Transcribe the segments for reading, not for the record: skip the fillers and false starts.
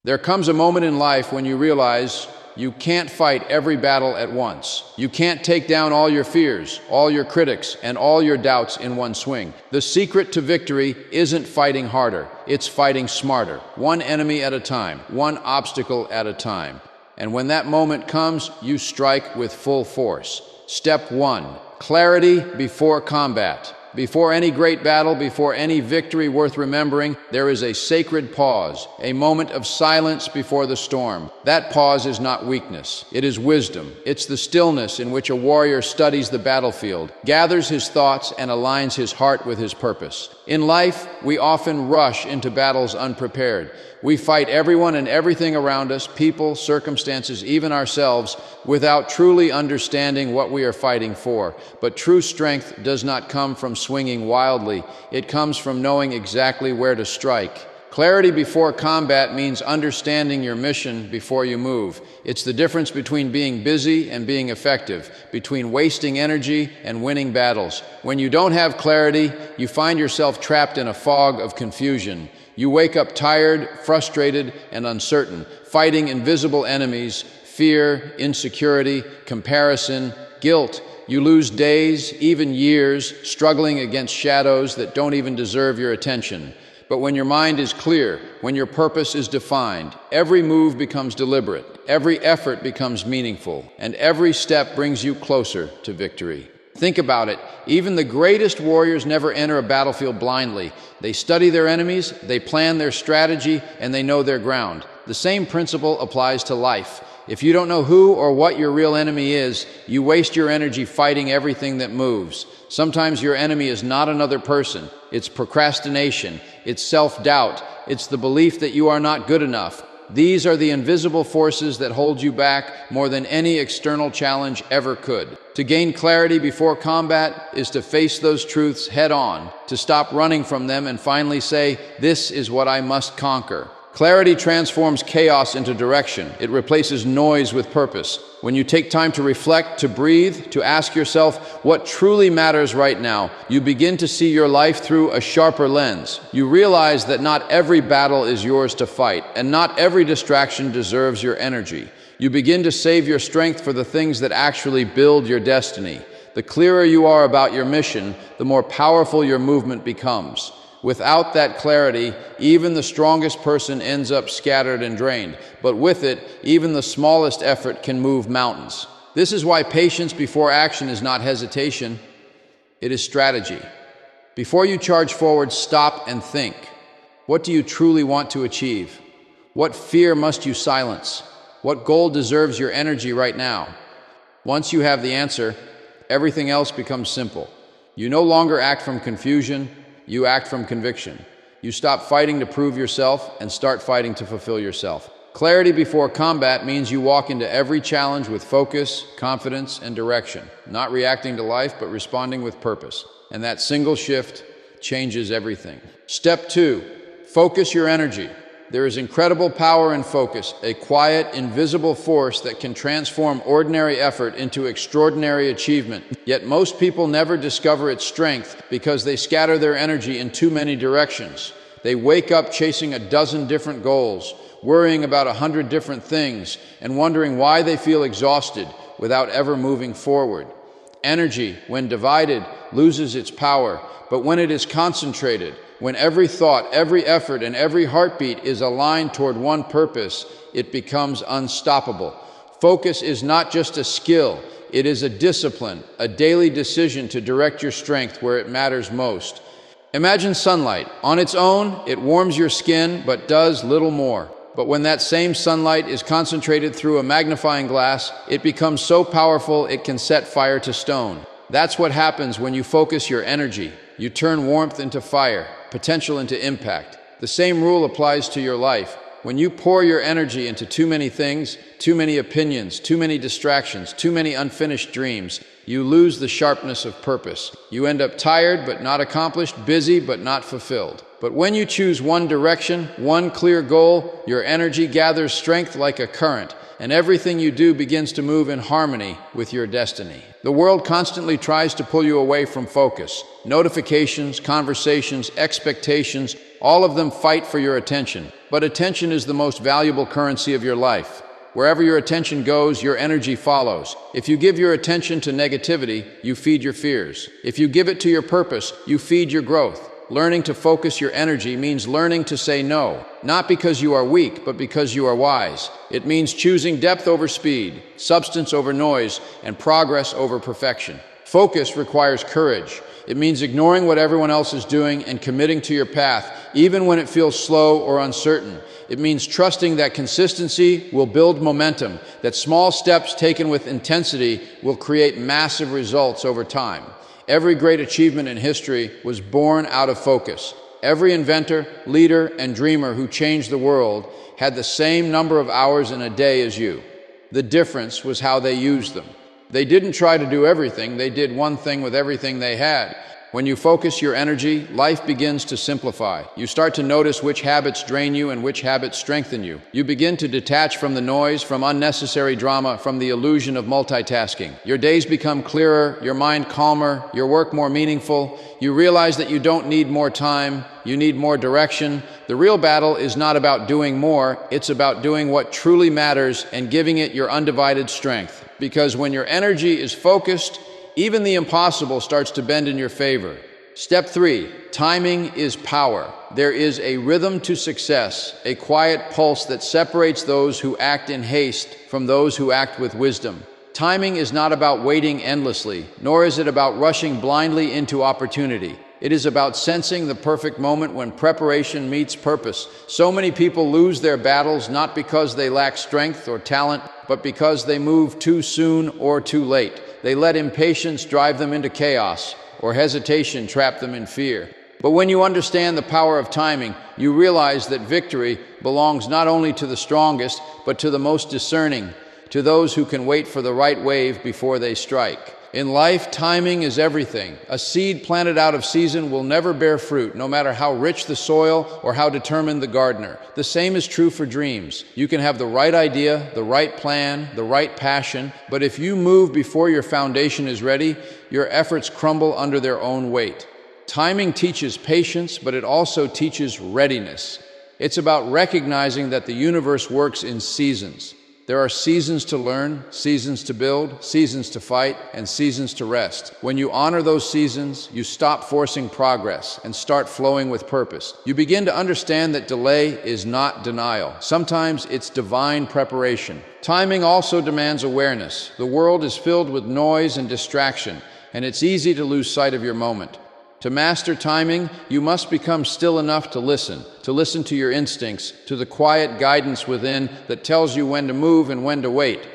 There comes a moment in life when you realize you can't fight every battle at once. You can't take down all your fears, all your critics, and all your doubts in one swing. The secret to victory isn't fighting harder, it's fighting smarter, one enemy at a time, one obstacle at a time. And when that moment comes, you strike with full force. Step 1. Clarity before combat. Before any great battle, before any victory worth remembering, there is a sacred pause, a moment of silence before the storm. That pause is not weakness, it is wisdom. It's the stillness in which a warrior studies the battlefield, gathers his thoughts, and aligns his heart with his purpose. In life, we often rush into battles unprepared. We fight everyone and everything around us, people, circumstances, even ourselves, without truly understanding what we are fighting for. But true strength does not come from swinging wildly. It comes from knowing exactly where to strike. Clarity before combat means understanding your mission before you move. It's the difference between being busy and being effective, between wasting energy and winning battles. When you don't have clarity, you find yourself trapped in a fog of confusion. You wake up tired, frustrated, and uncertain, fighting invisible enemies, fear, insecurity, comparison, guilt. You lose days, even years, struggling against shadows that don't even deserve your attention. But when your mind is clear, when your purpose is defined, every move becomes deliberate, every effort becomes meaningful, and every step brings you closer to victory. Think about it. Even the greatest warriors never enter a battlefield blindly. They study their enemies, they plan their strategy, and they know their ground. The same principle applies to life. If you don't know who or what your real enemy is, you waste your energy fighting everything that moves. Sometimes your enemy is not another person. It's procrastination, it's self-doubt, it's the belief that you are not good enough. These are the invisible forces that hold you back more than any external challenge ever could. To gain clarity before combat is to face those truths head on, to stop running from them and finally say, "This is what I must conquer." Clarity transforms chaos into direction. It replaces noise with purpose. When you take time to reflect, to breathe, to ask yourself what truly matters right now, you begin to see your life through a sharper lens. You realize that not every battle is yours to fight, and not every distraction deserves your energy. You begin to save your strength for the things that actually build your destiny. The clearer you are about your mission, the more powerful your movement becomes. Without that clarity, even the strongest person ends up scattered and drained. But with it, even the smallest effort can move mountains. This is why patience before action is not hesitation, it is strategy. Before you charge forward, stop and think. What do you truly want to achieve? What fear must you silence? What goal deserves your energy right now? Once you have the answer, everything else becomes simple. You no longer act from confusion, you act from conviction. You stop fighting to prove yourself and start fighting to fulfill yourself. Clarity before combat means you walk into every challenge with focus, confidence, and direction, not reacting to life, but responding with purpose. And that single shift changes everything. Step 2, focus your energy. There is incredible power in focus, a quiet, invisible force that can transform ordinary effort into extraordinary achievement. Yet most people never discover its strength because they scatter their energy in too many directions. They wake up chasing a dozen different goals, worrying about 100 different things, and wondering why they feel exhausted without ever moving forward. Energy, when divided, loses its power, but when it is concentrated, when every thought, every effort, and every heartbeat is aligned toward one purpose, it becomes unstoppable. Focus is not just a skill, it is a discipline, a daily decision to direct your strength where it matters most. Imagine sunlight. On its own, it warms your skin, but does little more. But when that same sunlight is concentrated through a magnifying glass, it becomes so powerful it can set fire to stone. That's what happens when you focus your energy. You turn warmth into fire, potential into impact. The same rule applies to your life. When you pour your energy into too many things, too many opinions, too many distractions, too many unfinished dreams, you lose the sharpness of purpose. You end up tired but not accomplished, busy but not fulfilled. But when you choose one direction, one clear goal, your energy gathers strength like a current, and everything you do begins to move in harmony with your destiny. The world constantly tries to pull you away from focus. Notifications, conversations, expectations, All of them fight for your attention. But attention is the most valuable currency of your life. Wherever your attention goes, your energy follows. If you give your attention to negativity, you feed your fears. If you give it to your purpose, you feed your growth. Learning to focus your energy means learning to say no, not because you are weak, but because you are wise. It means choosing depth over speed, substance over noise, and progress over perfection. Focus requires courage. It means ignoring what everyone else is doing and committing to your path, even when it feels slow or uncertain. It means trusting that consistency will build momentum, that small steps taken with intensity will create massive results over time. Every great achievement in history was born out of focus. Every inventor, leader, and dreamer who changed the world had the same number of hours in a day as you. The difference was how they used them. They didn't try to do everything, they did one thing with everything they had. When you focus your energy, life begins to simplify. You start to notice which habits drain you and which habits strengthen you. You begin to detach from the noise, from unnecessary drama, from the illusion of multitasking. Your days become clearer, your mind calmer, your work more meaningful. You realize that you don't need more time, you need more direction. The real battle is not about doing more, it's about doing what truly matters and giving it your undivided strength. Because when your energy is focused, even the impossible starts to bend in your favor. Step 3, timing is power. There is a rhythm to success, a quiet pulse that separates those who act in haste from those who act with wisdom. Timing is not about waiting endlessly, nor is it about rushing blindly into opportunity. It is about sensing the perfect moment when preparation meets purpose. So many people lose their battles not because they lack strength or talent, but because they move too soon or too late. They let impatience drive them into chaos, or hesitation trap them in fear. But when you understand the power of timing, you realize that victory belongs not only to the strongest, but to the most discerning, to those who can wait for the right wave before they strike. In life, timing is everything. A seed planted out of season will never bear fruit, no matter how rich the soil or how determined the gardener. The same is true for dreams. You can have the right idea, the right plan, the right passion, but if you move before your foundation is ready, your efforts crumble under their own weight. Timing teaches patience, but it also teaches readiness. It's about recognizing that the universe works in seasons. There are seasons to learn, seasons to build, seasons to fight, and seasons to rest. When you honor those seasons, you stop forcing progress and start flowing with purpose. You begin to understand that delay is not denial. Sometimes it's divine preparation. Timing also demands awareness. The world is filled with noise and distraction, and it's easy to lose sight of your moment. To master timing, you must become still enough to listen to your instincts, to the quiet guidance within that tells you when to move and when to wait.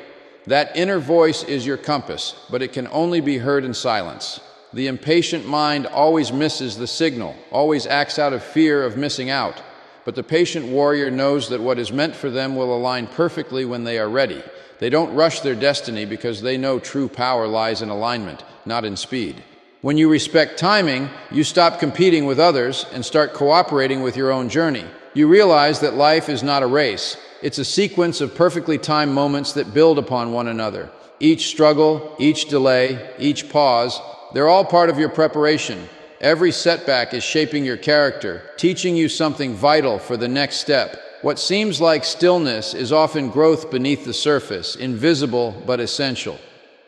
That inner voice is your compass, but it can only be heard in silence. The impatient mind always misses the signal, always acts out of fear of missing out. But the patient warrior knows that what is meant for them will align perfectly when they are ready. They don't rush their destiny because they know true power lies in alignment, not in speed. When you respect timing, you stop competing with others and start cooperating with your own journey. You realize that life is not a race. It's a sequence of perfectly timed moments that build upon one another. Each struggle, each delay, each pause, they're all part of your preparation. Every setback is shaping your character, teaching you something vital for the next step. What seems like stillness is often growth beneath the surface, invisible but essential.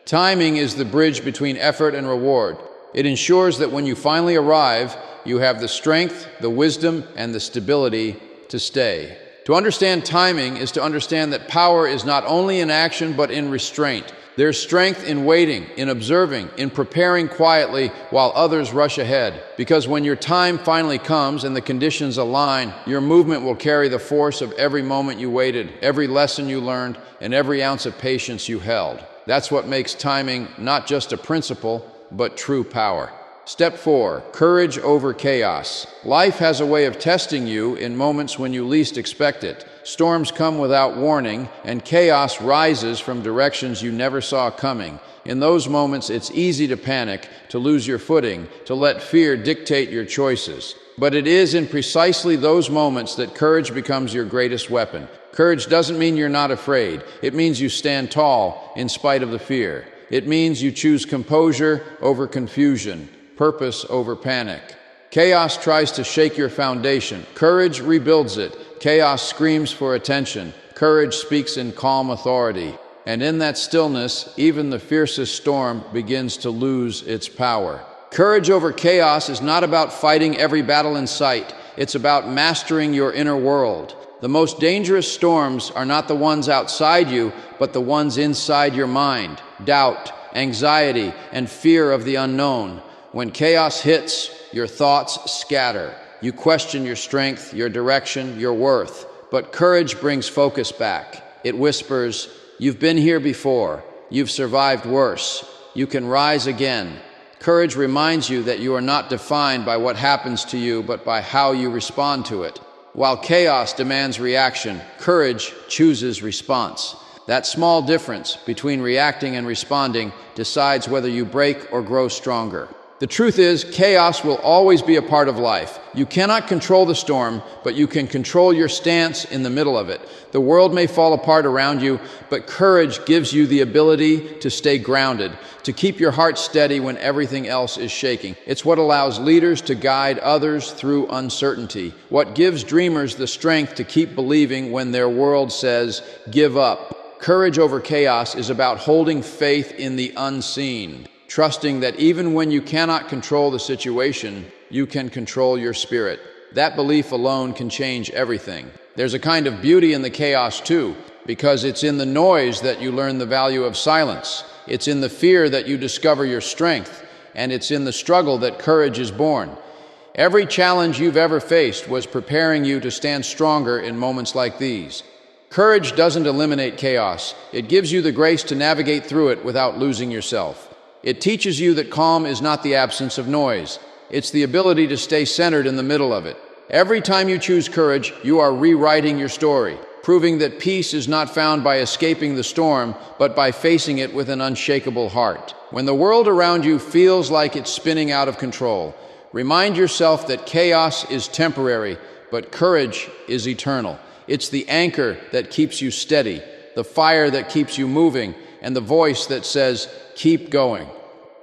Timing is the bridge between effort and reward. It ensures that when you finally arrive, you have the strength, the wisdom, and the stability to stay. To understand timing is to understand that power is not only in action, but in restraint. There's strength in waiting, in observing, in preparing quietly while others rush ahead. Because when your time finally comes and the conditions align, your movement will carry the force of every moment you waited, every lesson you learned, and every ounce of patience you held. That's what makes timing not just a principle, but true power. Step 4, courage over chaos. Life has a way of testing you in moments when you least expect it. Storms come without warning, and chaos rises from directions you never saw coming. In those moments, it's easy to panic, to lose your footing, to let fear dictate your choices. But it is in precisely those moments that courage becomes your greatest weapon. Courage doesn't mean you're not afraid. It means you stand tall in spite of the fear. It means you choose composure over confusion, purpose over panic. Chaos tries to shake your foundation. Courage rebuilds it. Chaos screams for attention. Courage speaks in calm authority. And in that stillness, even the fiercest storm begins to lose its power. Courage over chaos is not about fighting every battle in sight. It's about mastering your inner world. The most dangerous storms are not the ones outside you, but the ones inside your mind. Doubt, anxiety, and fear of the unknown. When chaos hits, your thoughts scatter. You question your strength, your direction, your worth. But courage brings focus back. It whispers, "You've been here before. You've survived worse. You can rise again." Courage reminds you that you are not defined by what happens to you, but by how you respond to it. While chaos demands reaction, courage chooses response. That small difference between reacting and responding decides whether you break or grow stronger. The truth is, chaos will always be a part of life. You cannot control the storm, but you can control your stance in the middle of it. The world may fall apart around you, but courage gives you the ability to stay grounded, to keep your heart steady when everything else is shaking. It's what allows leaders to guide others through uncertainty, what gives dreamers the strength to keep believing when their world says, "Give up." Courage over chaos is about holding faith in the unseen, trusting that even when you cannot control the situation, you can control your spirit. That belief alone can change everything. There's a kind of beauty in the chaos too, because it's in the noise that you learn the value of silence. It's in the fear that you discover your strength, and it's in the struggle that courage is born. Every challenge you've ever faced was preparing you to stand stronger in moments like these. Courage doesn't eliminate chaos. It gives you the grace to navigate through it without losing yourself. It teaches you that calm is not the absence of noise. It's the ability to stay centered in the middle of it. Every time you choose courage, you are rewriting your story, proving that peace is not found by escaping the storm, but by facing it with an unshakable heart. When the world around you feels like it's spinning out of control, remind yourself that chaos is temporary, but courage is eternal. It's the anchor that keeps you steady, the fire that keeps you moving, and the voice that says, "Keep going."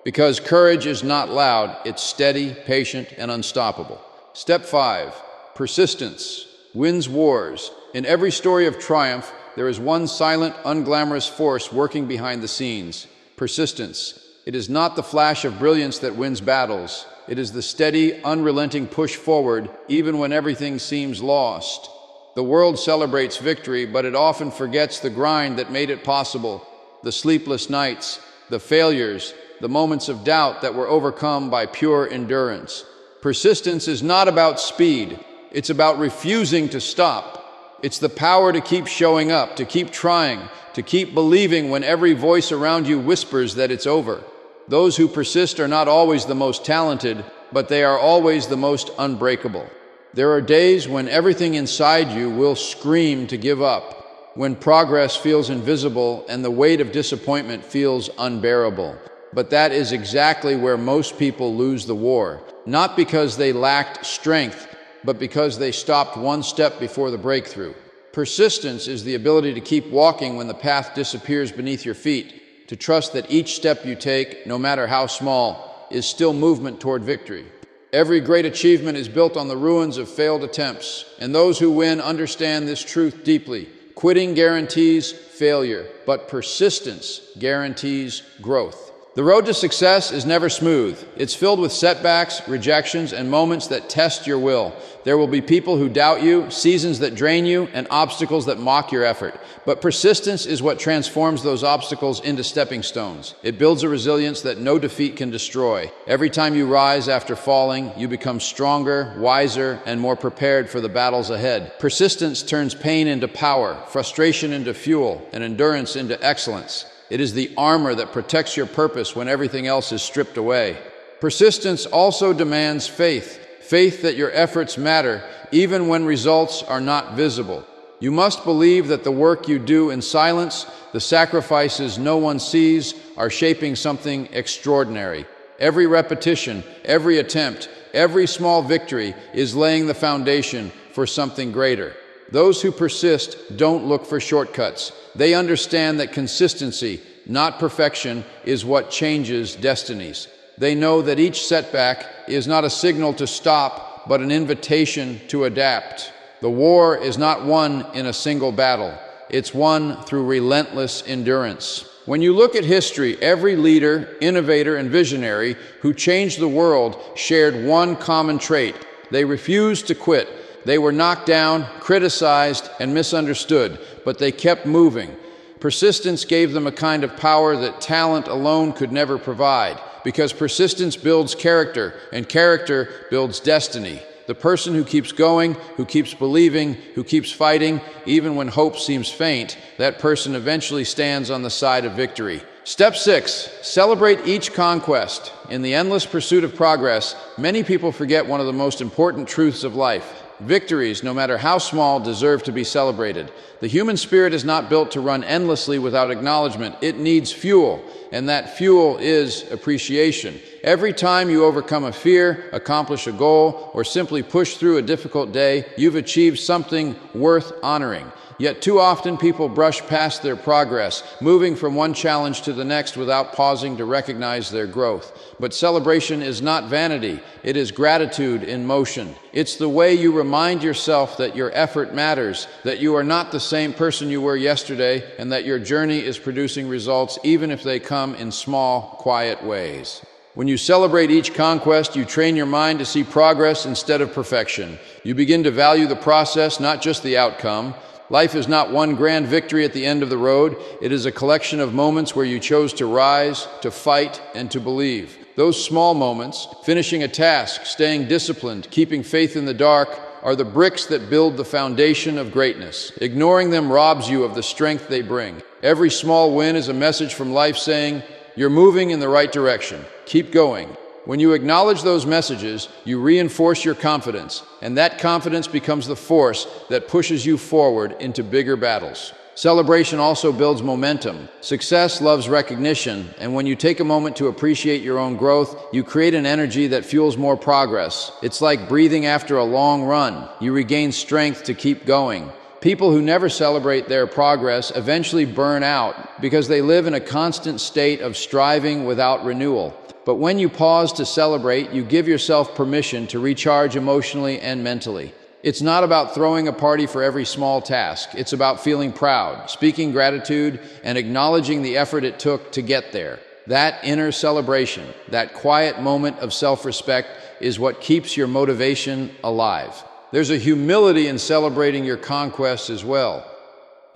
Because courage is not loud, it's steady, patient, and unstoppable. Step 5. Persistence wins wars. In every story of triumph, there is one silent, unglamorous force working behind the scenes: persistence. It is not the flash of brilliance that wins battles. It is the steady, unrelenting push forward, even when everything seems lost. The world celebrates victory, but it often forgets the grind that made it possible. The sleepless nights, the failures, the moments of doubt that were overcome by pure endurance. Persistence is not about speed. It's about refusing to stop. It's the power to keep showing up, to keep trying, to keep believing when every voice around you whispers that it's over. Those who persist are not always the most talented, but they are always the most unbreakable. There are days when everything inside you will scream to give up, when progress feels invisible and the weight of disappointment feels unbearable. But that is exactly where most people lose the war, not because they lacked strength, but because they stopped one step before the breakthrough. Persistence is the ability to keep walking when the path disappears beneath your feet, to trust that each step you take, no matter how small, is still movement toward victory. Every great achievement is built on the ruins of failed attempts, and those who win understand this truth deeply. Quitting guarantees failure, but persistence guarantees growth. The road to success is never smooth. It's filled with setbacks, rejections, and moments that test your will. There will be people who doubt you, seasons that drain you, and obstacles that mock your effort. But persistence is what transforms those obstacles into stepping stones. It builds a resilience that no defeat can destroy. Every time you rise after falling, you become stronger, wiser, and more prepared for the battles ahead. Persistence turns pain into power, frustration into fuel, and endurance into excellence. It is the armor that protects your purpose when everything else is stripped away. Persistence also demands faith, faith that your efforts matter, even when results are not visible. You must believe that the work you do in silence, the sacrifices no one sees, are shaping something extraordinary. Every repetition, every attempt, every small victory is laying the foundation for something greater. Those who persist don't look for shortcuts. They understand that consistency, not perfection, is what changes destinies. They know that each setback is not a signal to stop, but an invitation to adapt. The war is not won in a single battle. It's won through relentless endurance. When you look at history, every leader, innovator, and visionary who changed the world shared one common trait. They refused to quit. They were knocked down, criticized, and misunderstood, but they kept moving. Persistence gave them a kind of power that talent alone could never provide, because persistence builds character, and character builds destiny. The person who keeps going, who keeps believing, who keeps fighting, even when hope seems faint, that person eventually stands on the side of victory. Step 6. Celebrate each conquest. In the endless pursuit of progress, many people forget one of the most important truths of life. Victories, no matter how small, deserve to be celebrated. The human spirit is not built to run endlessly without acknowledgement. It needs fuel, and that fuel is appreciation. Every time you overcome a fear, accomplish a goal, or simply push through a difficult day, you've achieved something worth honoring. Yet too often people brush past their progress, moving from one challenge to the next without pausing to recognize their growth. But celebration is not vanity, it is gratitude in motion. It's the way you remind yourself that your effort matters, that you are not the same person you were yesterday, and that your journey is producing results even if they come in small, quiet ways. When you celebrate each conquest, you train your mind to see progress instead of perfection. You begin to value the process, not just the outcome. Life is not one grand victory at the end of the road. It is a collection of moments where you chose to rise, to fight, and to believe. Those small moments, finishing a task, staying disciplined, keeping faith in the dark, are the bricks that build the foundation of greatness. Ignoring them robs you of the strength they bring. Every small win is a message from life saying, "You're moving in the right direction. Keep going." When you acknowledge those messages, you reinforce your confidence, and that confidence becomes the force that pushes you forward into bigger battles. Celebration also builds momentum. Success loves recognition, and when you take a moment to appreciate your own growth, you create an energy that fuels more progress. It's like breathing after a long run. You regain strength to keep going. People who never celebrate their progress eventually burn out because they live in a constant state of striving without renewal. But when you pause to celebrate, you give yourself permission to recharge emotionally and mentally. It's not about throwing a party for every small task. It's about feeling proud, speaking gratitude, and acknowledging the effort it took to get there. That inner celebration, that quiet moment of self-respect, is what keeps your motivation alive. There's a humility in celebrating your conquests as well.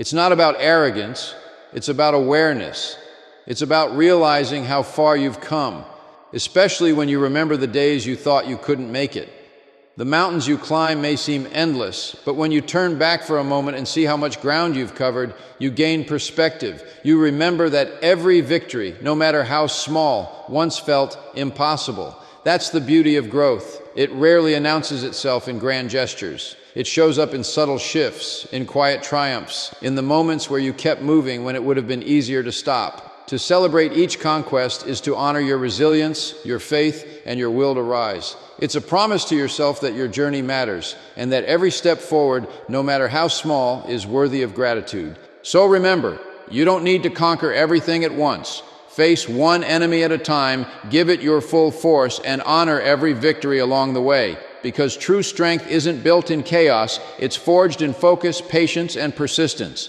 It's not about arrogance, it's about awareness. It's about realizing how far you've come, especially when you remember the days you thought you couldn't make it. The mountains you climb may seem endless, but when you turn back for a moment and see how much ground you've covered, you gain perspective. You remember that every victory, no matter how small, once felt impossible. That's the beauty of growth. It rarely announces itself in grand gestures. It shows up in subtle shifts, in quiet triumphs, in the moments where you kept moving when it would have been easier to stop. To celebrate each conquest is to honor your resilience, your faith, and your will to rise. It's a promise to yourself that your journey matters, and that every step forward, no matter how small, is worthy of gratitude. So remember, you don't need to conquer everything at once. Face one enemy at a time, give it your full force, and honor every victory along the way. Because true strength isn't built in chaos, it's forged in focus, patience, and persistence.